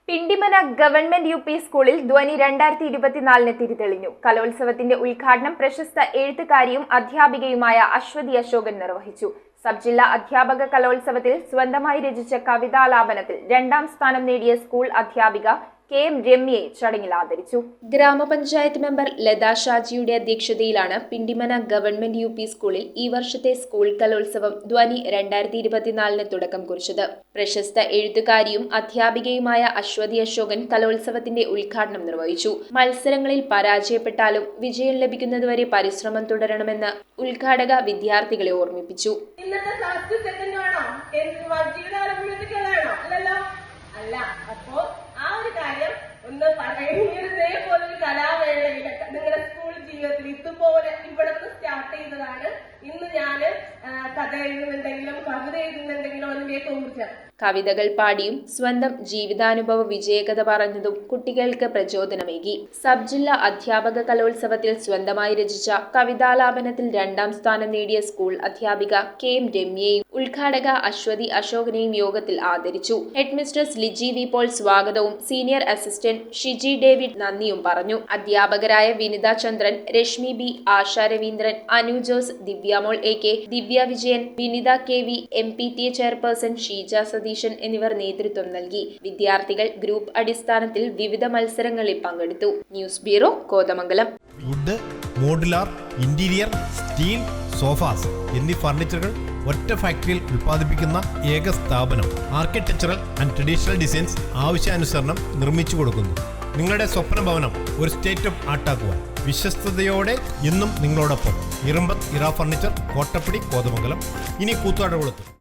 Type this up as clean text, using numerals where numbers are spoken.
Pindimana government UP. സ്കൂളിൽ ധ്വനി 2024 തിരിതെളിഞ്ഞു. കലോത്സവത്തിന്റെ ഉദ്ഘാടനം പ്രശസ്ത എഴുത്തുകാരിയും അധ്യാപികയുമായ അശ്വതി അശോകൻ നിർവഹിച്ചു. സബ് ജില്ലാ അധ്യാപക കലോത്സവത്തിൽ സ്വന്തമായി രചിച്ച കവിതാലാപനത്തിൽ 2ാം സ്ഥാനം നേടിയ സ്കൂൾ അധ്യാപിക KM രമ്യയെ ചടങ്ങിൽ ആദരിച്ചു. ഗ്രാമപഞ്ചായത്ത് മെമ്പർ ലതാ ഷാജിയുടെ അധ്യക്ഷതയിലാണ് പിണ്ടിമന ഗവൺമെന്റ് യു.പി. സ്കൂളിൽ ഈ വർഷത്തെ സ്കൂൾ കലോത്സവം ധ്വനി 2024 തുടക്കം കുറിച്ചത്. പ്രശസ്ത എഴുത്തുകാരിയും അധ്യാപികയുമായ അശ്വതി അശോകൻ കലോത്സവത്തിന്റെ ഉദ്ഘാടനം നിർവഹിച്ചു. മത്സരങ്ങളിൽ പരാജയപ്പെട്ടാലും വിജയം ലഭിക്കുന്നതുവരെ പരിശ്രമം തുടരണമെന്ന് ഉദ്ഘാടക വിദ്യാർത്ഥികളെ ഓർമ്മിപ്പിച്ചു. അല്ല, അപ്പോ ആ ഒരു കാര്യം ഒന്ന് പറയുന്നതേപോലൊരു കലാവേളയിൽ നിങ്ങളുടെ സ്കൂൾ ജീവിതത്തിൽ ഇതുപോലെ ഇവിടുന്ന് സ്റ്റാർട്ട് ചെയ്തതാണ്. ഇന്ന് ഞാന് കഥ എഴുതുന്നുണ്ടെങ്കിലും കവിത എഴുതുന്നുണ്ടെങ്കിലും അതിന്റെയൊക്കെ ഊർജ്ജം. കവിതകൾ പാടിയും സ്വന്തം ജീവിതാനുഭവ വിജയകഥ പറഞ്ഞതും കുട്ടികൾക്ക് പ്രചോദനമേകി. സബ് ജില്ലാ അധ്യാപക കലോത്സവത്തിൽ സ്വന്തമായി രചിച്ച കവിതാലാപനത്തിൽ 2ാം സ്ഥാനം നേടിയ സ്കൂൾ അധ്യാപിക KM രമ്യയെയും ഉദ്ഘാടക അശ്വതി അശോകനെയും യോഗത്തിൽ ആദരിച്ചു. Head mistress Liji V Paul സ്വാഗതവും സീനിയർ അസിസ്റ്റന്റ് ഷിജി ഡേവിഡ് നന്ദിയും പറഞ്ഞു. അധ്യാപകരായ Vinitha Chandran, Reshmi B, Asha Raveendran, Anu Jose, Divyamol AK, Divya Vijayan, Vinitha KV, MPTA chairperson Sheeja Satheesan എന്നിവർ നേതൃത്വം നൽകി. വിദ്യാർത്ഥികൾ ഗ്രൂപ്പ് അടിസ്ഥാനത്തിൽ വിവിധ മത്സരങ്ങളിൽ പങ്കെടുത്തു. News bureau, Kothamangalam. Wood, modular, interior, steel, sofas എന്നീ ഫർണിച്ചറുകൾ ഒറ്റ ഫാക്ടറിയിൽ ഉൽപ്പാദിപ്പിക്കുന്ന ഏക സ്ഥാപനം. ആർക്കിടെക്ചറൽ ആൻഡ് ട്രഡീഷണൽ ഡിസൈൻസ് ആവശ്യാനുസരണം നിർമ്മിച്ചു കൊടുക്കുന്നു. നിങ്ങളുടെ സ്വപ്ന ഭവനം ഒരു സ്റ്റേറ്റ് ഓഫ് ആർട്ടാക്കുവാൻ വിശ്വസ്തയോടെ എന്നും നിങ്ങളോടൊപ്പം. ഇറമ്പത്ത് ഇറ ഫർണിച്ചർ, കോട്ടപ്പടി, കോതമംഗലം. ഇനി കൂത്താടുകുളത്ത്.